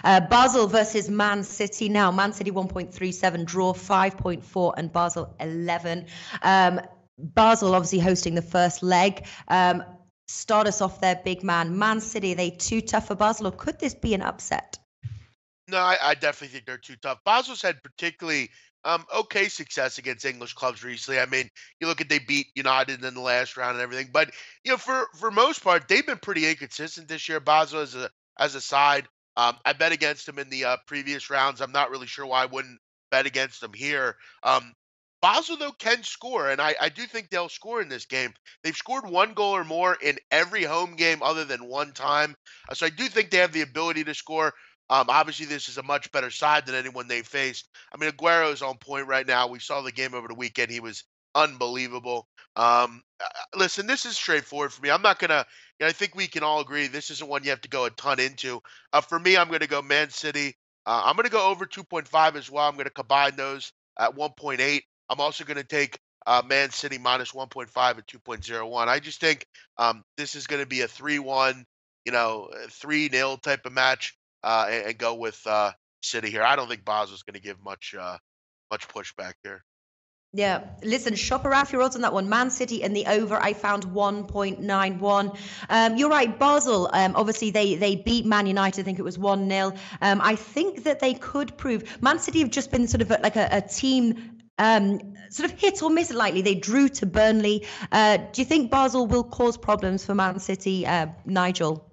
Basel versus Man City now. Man City 1.37, draw 5.4, and Basel 11. Basel obviously hosting the first leg. Start us off there, big man. Man City, are they too tough for Basel, or could this be an upset? No, I definitely think they're too tough. Basel's had particularly okay success against English clubs recently. I mean, you look at they beat United in the last round and everything, but for most part, they've been pretty inconsistent this year. Basel as a side, I bet against them in the previous rounds. I'm not really sure why I wouldn't bet against them here. Basel though can score, and I do think they'll score in this game. They've scored one goal or more in every home game other than one time, so I do think they have the ability to score. Obviously, this is a much better side than anyone they faced. I mean, Aguero's on point right now. We saw the game over the weekend. He was unbelievable. Listen, this is straightforward for me. I'm not going to, I think we can all agree this isn't one you have to go a ton into. For me, I'm going to go Man City. I'm going to go over 2.5 as well. I'm going to combine those at 1.8. I'm also going to take Man City minus 1.5 at 2.01. I just think this is going to be a 3-1, 3-0 type of match. And go with City here. I don't think Basel's going to give much pushback here. Yeah, listen, shop around for your odds on that one. Man City and the over, I found 1.91. You're right, Basel, obviously they beat Man United, I think it was 1-0. I think that they could prove, Man City have just been sort of like a team sort of hit or miss lightly. They drew to Burnley. Do you think Basel will cause problems for Man City, Nigel?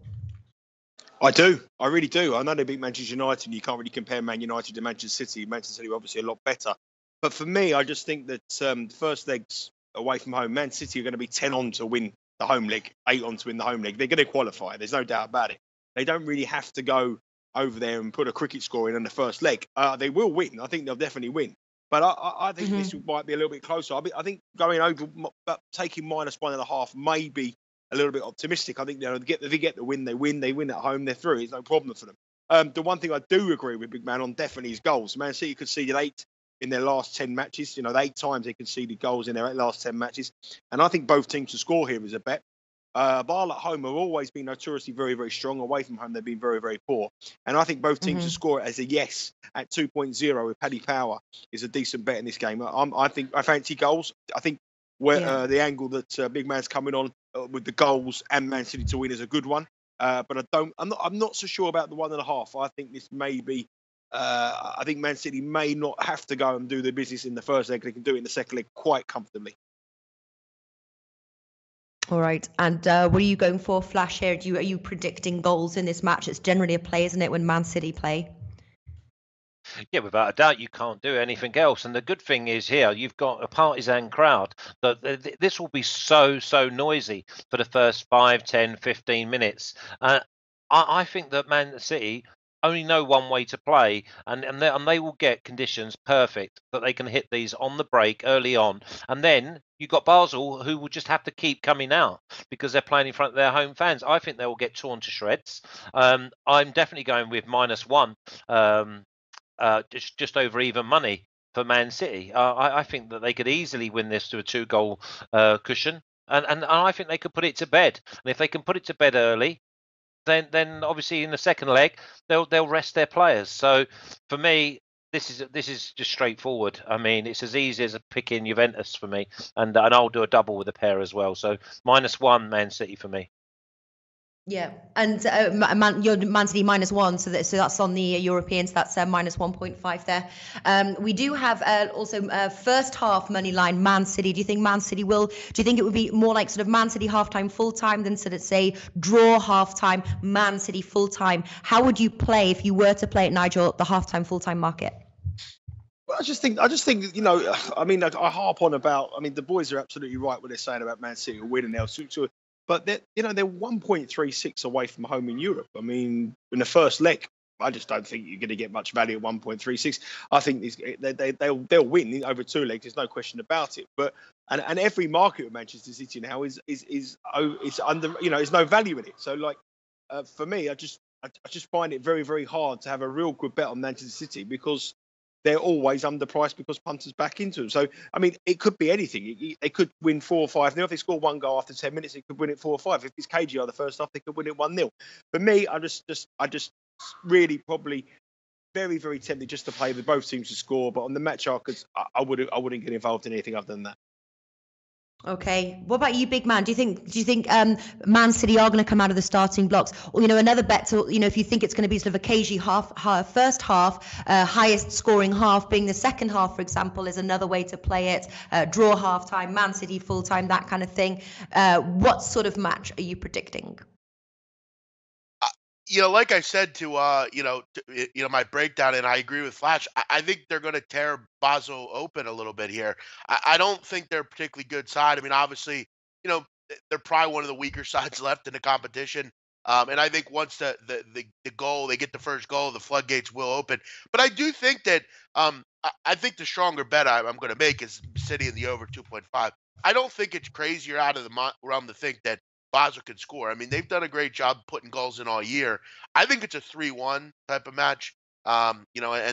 I do. I really do. I know they beat Manchester United, and you can't really compare Man United to Manchester City. Manchester City are obviously a lot better. But for me, I just think that the first legs away from home, Man City are going to be 10 on to win the home leg, 8 on to win the home leg. They're going to qualify. There's no doubt about it. They don't really have to go over there and put a cricket score in the first leg. They will win. I think they'll definitely win. But I think this might be a little bit closer. I think going over, but taking minus 1.5 may be a little bit optimistic. I think they get the win. They win at home. They're through. It's no problem for them. The one thing I do agree with Big Man on definitely is goals. Man City conceded 8 in their last 10 matches. The 8 times they conceded goals in their last 10 matches. And I think both teams to score here is a bet. Basel at home have always been notoriously very, very strong. Away from home, they've been very, very poor. And I think both teams to score it as a yes at 2.0 with Paddy Power is a decent bet in this game. I think I fancy goals. I think the angle that Big Man's coming on with the goals and Man City to win is a good one. But I'm not so sure about the 1.5. I think this may be. I think Man City may not have to go and do their business in the first leg. They can do it in the second leg quite comfortably. All right. And what are you going for, Flash, here? Are you predicting goals in this match? It's generally a play, isn't it, when Man City play? Yeah, without a doubt, you can't do anything else. And the good thing is here, you've got a partisan crowd. That this will be so noisy for the first 5, 10, 15 minutes. I think that Man City only know one way to play, and they will get conditions perfect that they can hit these on the break early on. And then you've got Basel, who will just have to keep coming out because they're playing in front of their home fans. I think they will get torn to shreds. I'm definitely going with -1. Just over even money for Man City. I think that they could easily win this to a 2-goal cushion, and I think they could put it to bed. And if they can put it to bed early, then obviously in the second leg they'll rest their players. So for me, this is just straightforward. I mean, it's as easy as picking Juventus for me, and I'll do a double with a pair as well. So -1 Man City for me. Yeah, and your Man City -1, so that's on the Europeans. That's -1.5 there. We do have also first half money line Man City. Do you think Man City will? Do you think it would be more like sort of Man City halftime, full time than sort of say draw halftime, Man City full time? How would you play if you were to play it, Nigel, the halftime full time market? Well, I just think I mean, I harp on about. I mean, the boys are absolutely right what they're saying about Man City winning. But they're 1.36 away from home in Europe. I mean, in the first leg, I just don't think you're going to get much value at 1.36. I think they'll win over 2 legs. There's no question about it. But and every market with Manchester City now is under there's no value in it. So for me, I just find it very, very hard to have a real good bet on Manchester City because they're always underpriced because punters back into them. So, I mean, it could be anything. They could win 4 or 5-0. If they score 1 goal after 10 minutes, they could win it 4 or 5. If it's KGR the first half, they could win it 1-0. For me, I just really probably very, very tempted just to play with both teams to score. But on the match arcers, I wouldn't get involved in anything other than that. Okay. What about you, big man? Do you think Man City are going to come out of the starting blocks? Or, another bet to, if you think it's going to be sort of a cagey first half, highest scoring half being the second half, for example, is another way to play it. Draw half time, Man City full time, that kind of thing. What sort of match are you predicting? Like I said to my breakdown, and I agree with Flash. I think they're going to tear Basel open a little bit here. I don't think they're a particularly good side. I mean, obviously, they're probably one of the weaker sides left in the competition. And I think once the goal, they get the first goal, the floodgates will open. But I do think that I think the stronger bet I'm going to make is City in the over 2.5. I don't think it's crazy or out of the realm to think that Basel can score. I mean, they've done a great job putting goals in all year. I think it's a 3-1 type of match. And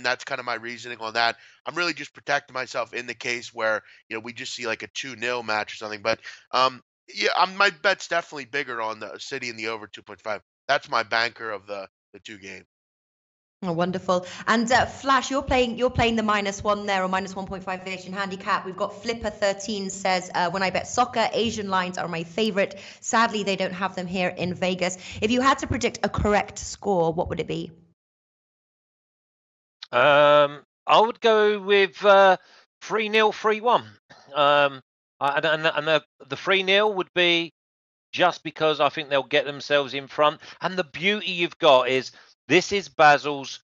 that's kind of my reasoning on that. I'm really just protecting myself in the case where, we just see like a 2-0 match or something. But my bet's definitely bigger on the City in the over 2.5. That's my banker of the two games. Oh, wonderful. And Flash, you're playing the -1 there, or -1.5 Asian handicap. We've got Flipper 13 says, when I bet soccer, Asian lines are my favorite. Sadly, they don't have them here in Vegas. If you had to predict a correct score, what would it be? I would go with 3-0, 3-1. And the 3-0 would be just because I think they'll get themselves in front. And the beauty you've got is this is Basel's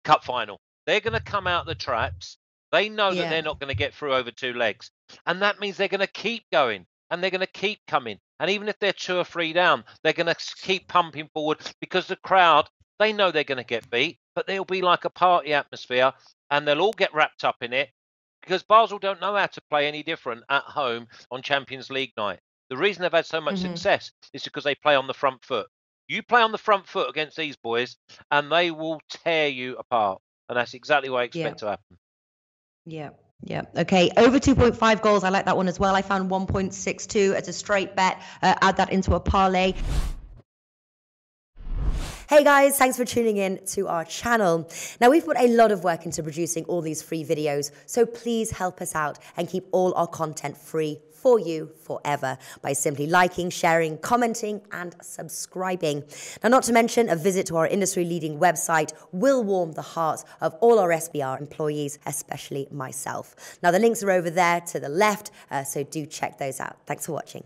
cup final. They're going to come out the traps. They know that they're not going to get through over two legs. And that means they're going to keep going and they're going to keep coming. And even if they're 2 or 3 down, they're going to keep pumping forward because the crowd, they know they're going to get beat, but there'll be like a party atmosphere and they'll all get wrapped up in it because Basel don't know how to play any different at home on Champions League night. The reason they've had so much success is because they play on the front foot. You play on the front foot against these boys and they will tear you apart. And that's exactly what I expect to happen. Yeah. Okay. Over 2.5 goals. I like that one as well. I found 1.62 as a straight bet. Add that into a parlay. Hey guys, thanks for tuning in to our channel. Now, we've put a lot of work into producing all these free videos, so please help us out and keep all our content free for you forever by simply liking, sharing, commenting, and subscribing. Now, not to mention, a visit to our industry-leading website will warm the hearts of all our SBR employees, especially myself. Now, the links are over there to the left, so do check those out. Thanks for watching.